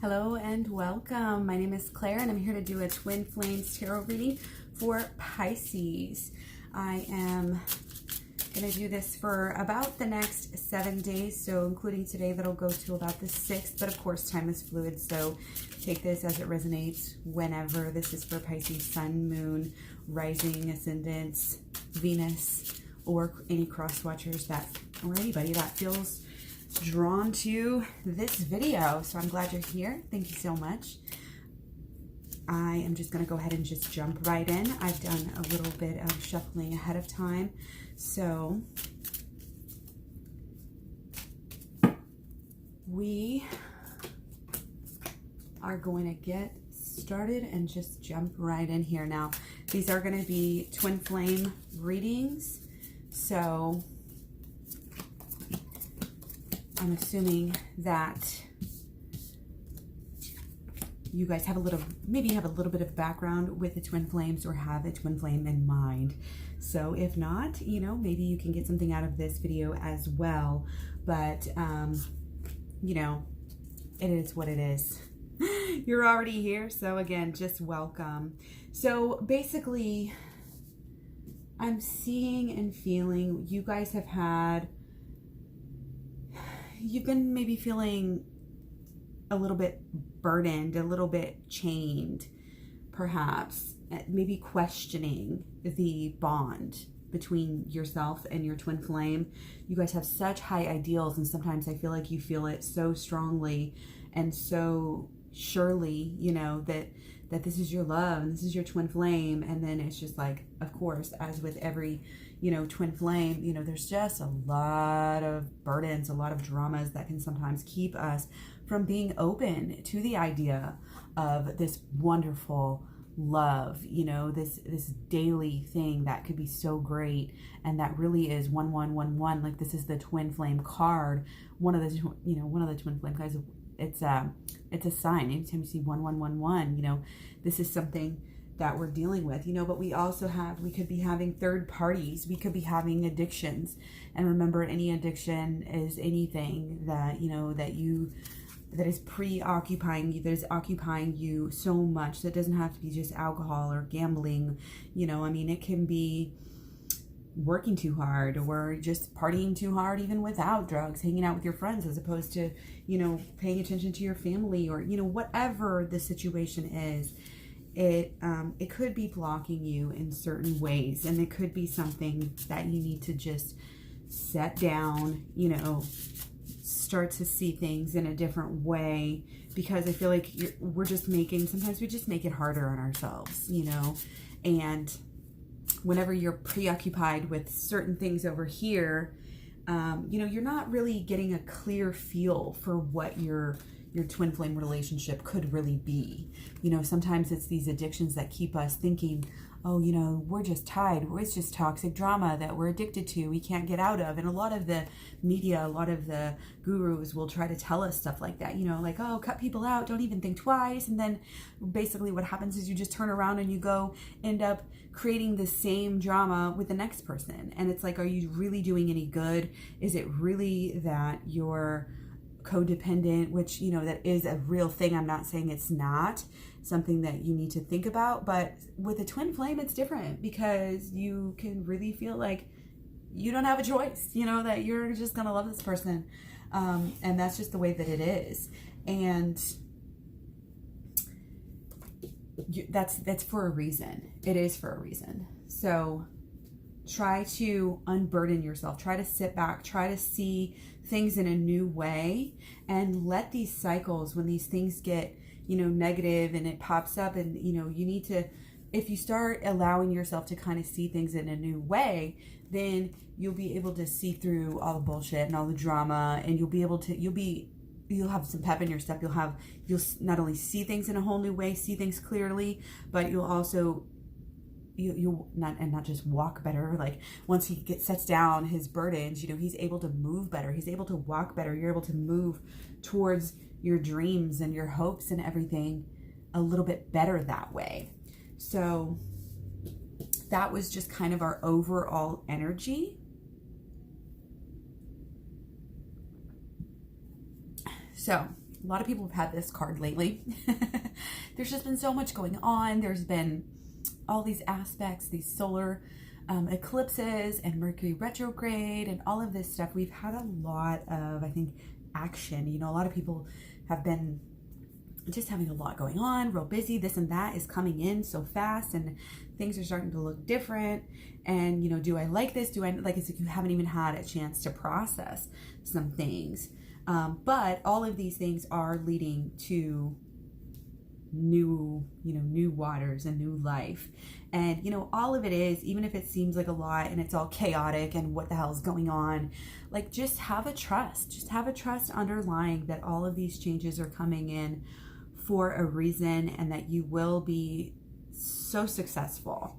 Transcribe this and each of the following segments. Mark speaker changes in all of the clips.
Speaker 1: Hello and welcome. My name is Claire and I'm here to do a Twin Flames Tarot reading for Pisces. I am going to do this for about the next 7 days, so including today that'll go to about the 6th, but of course time is fluid, so take this as it resonates whenever. This is for Pisces, Sun, Moon, Rising, Ascendants, Venus, or any cross watchers or anybody that feels drawn to this video. So I'm glad you're here. Thank you so much. I am just going to go ahead and just jump right in. I've done a little bit of shuffling ahead of time, so we are going to get started and just jump right in here. Now, these are going to be twin flame readings, so I'm assuming that you guys have maybe have a little bit of background with the twin flames or have a twin flame in mind. So if not, maybe you can get something out of this video as well. But, it is what it is. You're already here. So again, just welcome. So basically, I'm seeing and feeling you guys have had, you've been maybe feeling a little bit burdened, a little bit chained, perhaps, maybe questioning the bond between yourself and your twin flame. You guys have such high ideals, and sometimes I feel like you feel it so strongly and so surely, that this is your love and this is your twin flame. And then it's just like, of course, as with every twin flame, there's just a lot of burdens, a lot of dramas that can sometimes keep us from being open to the idea of this wonderful love, this daily thing that could be so great. And that really is 1111. Like, this is the twin flame card. One of the twin flame cards. It's a sign. Anytime you see 1111, this is something that we're dealing with, but we also we could be having third parties. We could be having addictions. And remember, any addiction is anything that, that is preoccupying you, that is occupying you so much. That doesn't have to be just alcohol or gambling. It can be working too hard or just partying too hard, even without drugs, hanging out with your friends as opposed to, paying attention to your family, or, whatever the situation is. It could be blocking you in certain ways, and it could be something that you need to just set down, start to see things in a different way, because I feel like sometimes we just make it harder on ourselves, and whenever you're preoccupied with certain things over here, you're not really getting a clear feel for what your twin flame relationship could really be. Sometimes it's these addictions that keep us thinking, oh, we're just tied. It's just toxic drama that we're addicted to. We can't get out of. And a lot of the media, a lot of the gurus will try to tell us stuff like that, like, oh, cut people out. Don't even think twice. And then basically what happens is you just turn around and you end up creating the same drama with the next person. And it's like, are you really doing any good? Is it really that you're codependent, which, that is a real thing. I'm not saying it's not something that you need to think about, but with a twin flame, it's different, because you can really feel like you don't have a choice, that you're just going to love this person. And that's just the way that it is. And that's for a reason. It is for a reason. So try to unburden yourself. Try to sit back. Try to see things in a new way, and let these cycles, when these things get, negative and it pops up, and, you need to, if you start allowing yourself to kind of see things in a new way, then you'll be able to see through all the bullshit and all the drama, and you'll have some pep in your step. You'll not only see things in a whole new way, see things clearly, but you'll also you'll not just walk better. Like, once he sets down his burdens, he's able to move better. He's able to walk better. You're able to move towards your dreams and your hopes and everything a little bit better that way. So that was just kind of our overall energy. So A lot of people have had this card lately. There's just been so much going on. There's been all these aspects, these solar eclipses and Mercury retrograde and all of this stuff. We've had a lot of, I think, action. You know, a lot of people have been just having a lot going on, real busy. This and that is coming in so fast, and things are starting to look different. And, you know, do I like this? Do I like it's like you haven't even had a chance to process some things. But all of these things are leading to new waters and new life. And, you know, all of it is, even if it seems like a lot and it's all chaotic and what the hell is going on, like, just have a trust underlying that all of these changes are coming in for a reason, and that you will be so successful.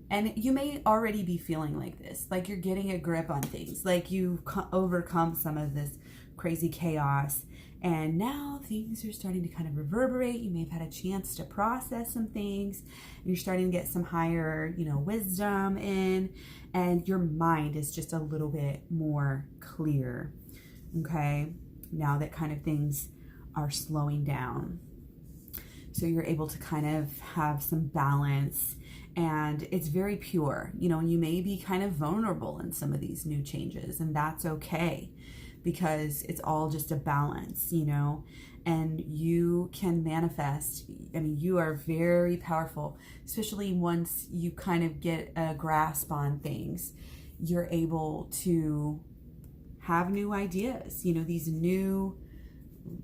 Speaker 1: And you may already be feeling like this, like you're getting a grip on things, like you've overcome some of this crazy chaos, and now things are starting to kind of reverberate. You may have had a chance to process some things, and you're starting to get some higher, you know, wisdom in, and your mind is just a little bit more clear, okay? Now that kind of things are slowing down. So you're able to kind of have some balance, and it's very pure, you know, and you may be kind of vulnerable in some of these new changes, and that's okay, because it's all just a balance, you know, and you can manifest. I mean, you are very powerful, especially once you kind of get a grasp on things. You're able to have new ideas, you know,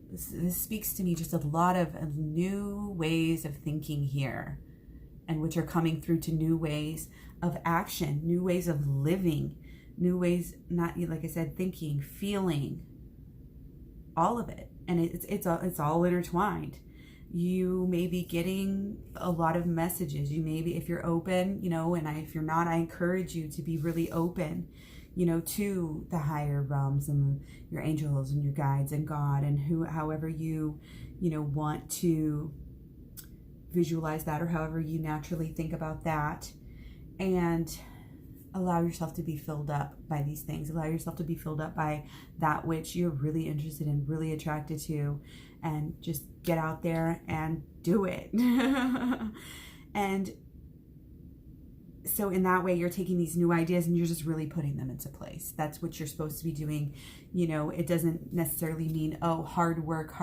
Speaker 1: this speaks to me, just a lot of new ways of thinking here, and which are coming through to new ways of action, new ways of living, new ways, not, like I said, thinking, feeling, all of it. And it's all intertwined. You may be getting a lot of messages. You may be, if you're open, you know, and if you're not, I encourage you to be really open, you know, to the higher realms and your angels and your guides and God, and however you know, want to visualize that, or however you naturally think about that, and allow yourself to be filled up by these things. Allow yourself to be filled up by that which you're really interested in, really attracted to, and just get out there and do it. And so in that way, you're taking these new ideas and you're just really putting them into place. That's what you're supposed to be doing. You know, it doesn't necessarily mean, oh, hard work,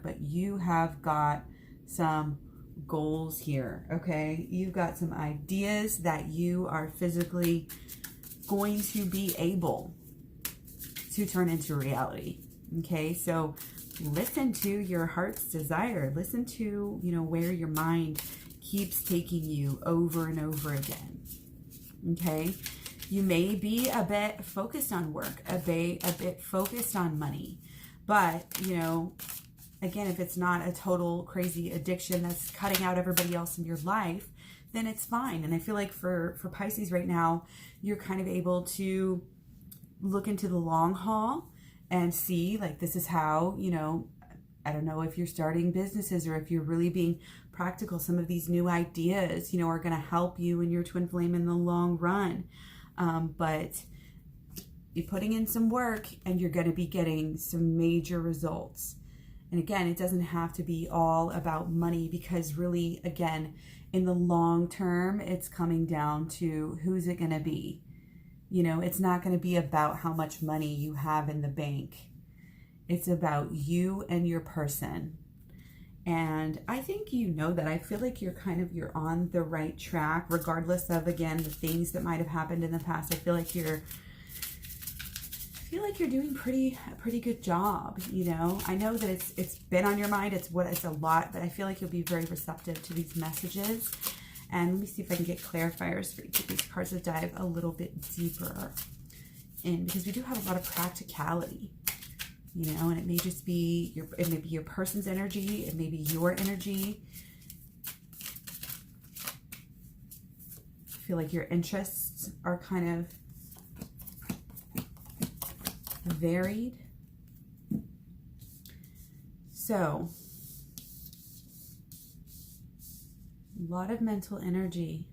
Speaker 1: but you have got some goals here, okay? You've got some ideas that you are physically going to be able to turn into reality, okay? So listen to your heart's desire. Listen to, you know, where your mind keeps taking you over and over again, okay? You may be a bit focused on work, a bit focused on money, but, you know, again, if it's not a total crazy addiction that's cutting out everybody else in your life, then it's fine. And I feel like for Pisces right now, you're kind of able to look into the long haul and see, like, this is how, you know, I don't know if you're starting businesses or if you're really being practical, some of these new ideas, you know, are going to help you in your twin flame in the long run. But you're putting in some work and you're going to be getting some major results. And again, it doesn't have to be all about money, because really, again, in the long term, it's coming down to who's it going to be. You know, it's not going to be about how much money you have in the bank. It's about you and your person. And I think you know that. I feel like you're on the right track, regardless of, again, the things that might have happened in the past. I feel like you're doing a pretty good job, you know. I know that it's been on your mind, it's a lot, but I feel like you'll be very receptive to these messages. And let me see if I can get clarifiers for each of these cards to dive a little bit deeper in, because we do have a lot of practicality, you know, and it may just be your person's energy, it may be your energy. I feel like your interests are kind of varied. So, a lot of mental energy.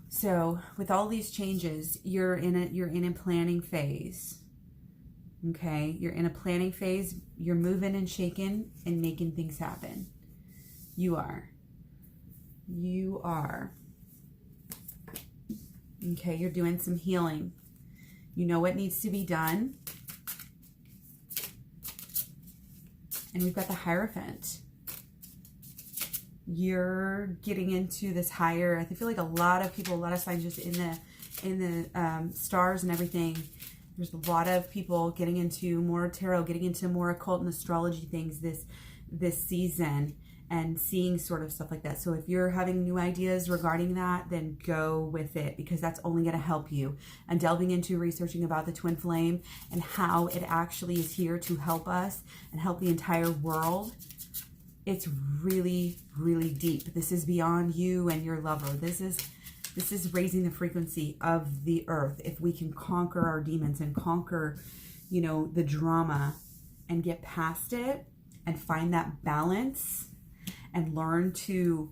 Speaker 1: So, with all these changes, you're in a planning phase. Okay, you're in a planning phase. You're moving and shaking and making things happen. You are. You are. Okay, you're doing some healing. You know what needs to be done. And we've got the Hierophant. You're getting into this higher, I feel like a lot of people, a lot of signs just in the stars and everything. There's a lot of people getting into more tarot, getting into more occult and astrology things this season, and seeing sort of stuff like that. So if you're having new ideas regarding that, then go with it, because that's only going to help you. And delving into researching about the twin flame and how it actually is here to help us and help the entire world. It's really, really deep. This is beyond you and your lover. This is raising the frequency of the earth. If we can conquer our demons and conquer, the drama and get past it and find that balance and learn to,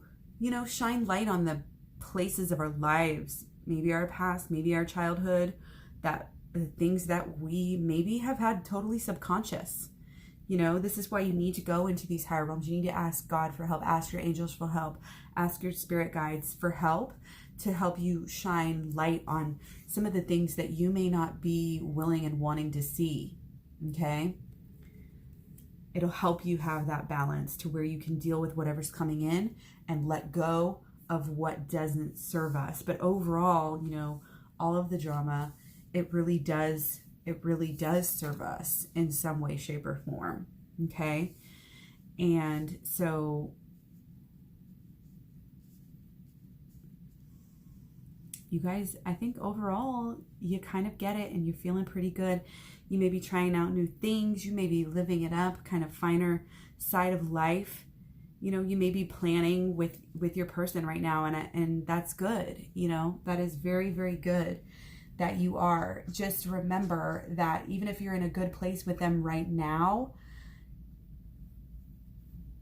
Speaker 1: shine light on the places of our lives, maybe our past, maybe our childhood, that the things that we maybe have had totally subconscious. This is why you need to go into these higher realms. You need to ask God for help, ask your angels for help, ask your spirit guides for help, to help you shine light on some of the things that you may not be willing and wanting to see, okay? It'll help you have that balance to where you can deal with whatever's coming in and let go of what doesn't serve us. But overall, all of the drama, it really does serve us in some way, shape, or form, okay? And so you guys, I think overall, you kind of get it and you're feeling pretty good. You may be trying out new things. You may be living it up, kind of finer side of life. You may be planning with your person right now, and that's good. That is very, very good that you are. Just remember that even if you're in a good place with them right now,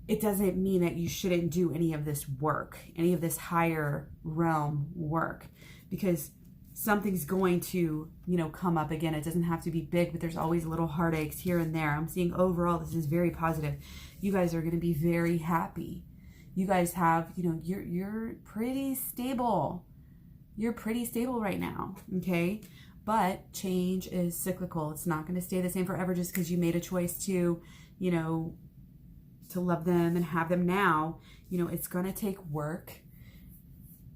Speaker 1: it doesn't mean that you shouldn't do any of this work, any of this higher realm work, because something's going to, come up again. It doesn't have to be big, but there's always little heartaches here and there. I'm seeing overall, this is very positive. You guys are going to be very happy. You guys have, you're pretty stable. You're pretty stable right now, okay? But change is cyclical. It's not going to stay the same forever just because you made a choice to, to love them and have them now. It's going to take work,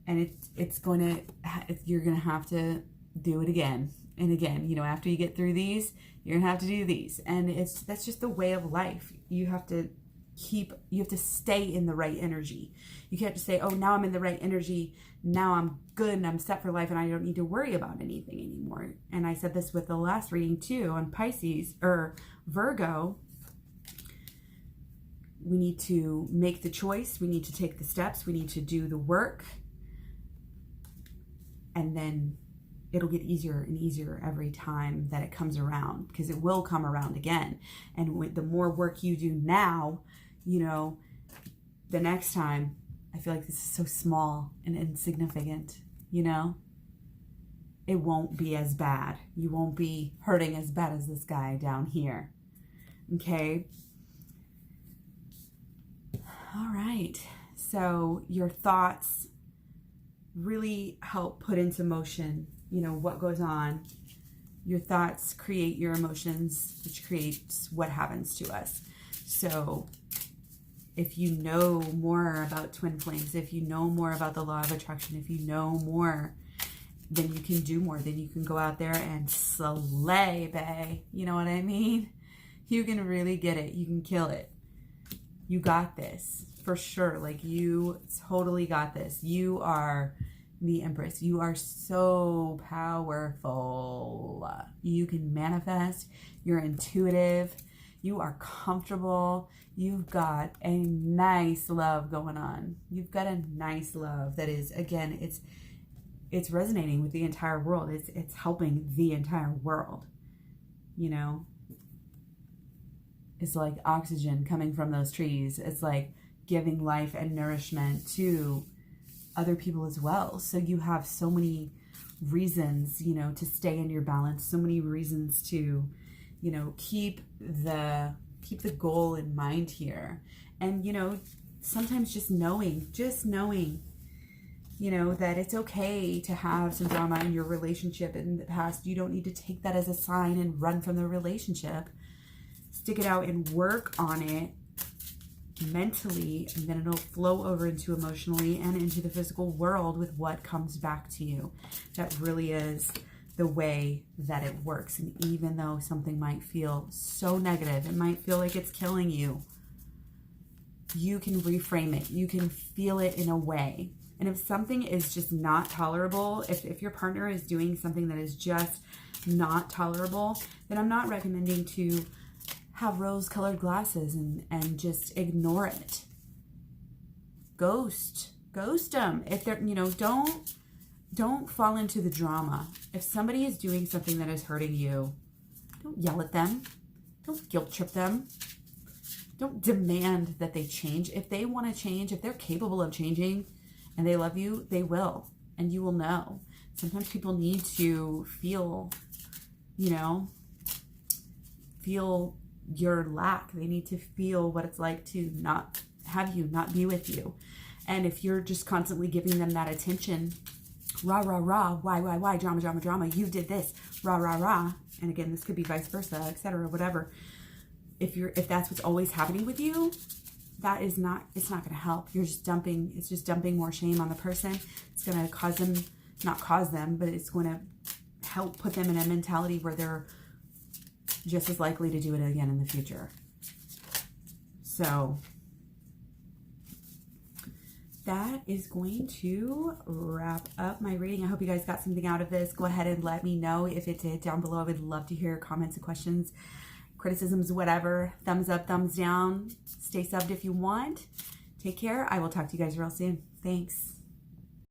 Speaker 1: and you're going to have to do it again and again. After you get through these, you're going to have to do these. And that's just the way of life. You have to stay in the right energy. You can't just say, oh, now I'm in the right energy. Now I'm good and I'm set for life and I don't need to worry about anything anymore. And I said this with the last reading too on Pisces or Virgo. We need to make the choice. We need to take the steps. We need to do the work. And then it'll get easier and easier every time that it comes around, because it will come around again. And with the more work you do now, the next time, I feel like this is so small and insignificant, it won't be as bad. You won't be hurting as bad as this guy down here. Okay. All right. So your thoughts really help put into motion, what goes on. Your thoughts create your emotions, which creates what happens to us. So if you know more about twin flames, if you know more about the law of attraction, if you know more, then you can do more. Then you can go out there and slay, bae. You know what I mean? You can really get it. You can kill it. You got this for sure. Like, you totally got this. You are the Empress. You are so powerful. You can manifest. You're intuitive. You are comfortable. You've got a nice love going on. You've got a nice love that is, again, it's resonating with the entire world. It's helping the entire world. It's like oxygen coming from those trees. It's like giving life and nourishment to other people as well. So you have so many reasons, to stay in your balance, so many reasons to, You know, keep the goal in mind here. And, you know, sometimes just knowing, you know, that it's okay to have some drama in your relationship in the past. You don't need to take that as a sign and run from the relationship. Stick it out and work on it mentally, and then it'll flow over into emotionally and into the physical world with what comes back to you. That really is the way that it works. And even though something might feel so negative, it might feel like it's killing you, you can reframe it. You can feel it in a way. And if something is just not tolerable, if your partner is doing something that is just not tolerable, then I'm not recommending to have rose-colored glasses and just ignore it. Ghost them. If they're, you know, don't fall into the drama. If somebody is doing something that is hurting you, don't yell at them. Don't guilt trip them. Don't demand that they change. If they want to change, if they're capable of changing and they love you, they will. And you will know. Sometimes people need to feel, you know, feel your lack. They need to feel what it's like to not have you, not be with you. And if you're just constantly giving them that attention, rah, rah, rah, why, drama, you did this, rah, rah, rah. And again, this could be vice versa, etc., whatever. If that's what's always happening with you, that is not, it's not going to help. It's just dumping more shame on the person. It's going to cause them, not cause them, but it's going to help put them in a mentality where they're just as likely to do it again in the future. So that is going to wrap up my reading. I hope you guys got something out of this. Go ahead and let me know if it did down below. I would love to hear comments and questions, criticisms, whatever. Thumbs up, thumbs down. Stay subbed if you want. Take care. I will talk to you guys real soon. Thanks.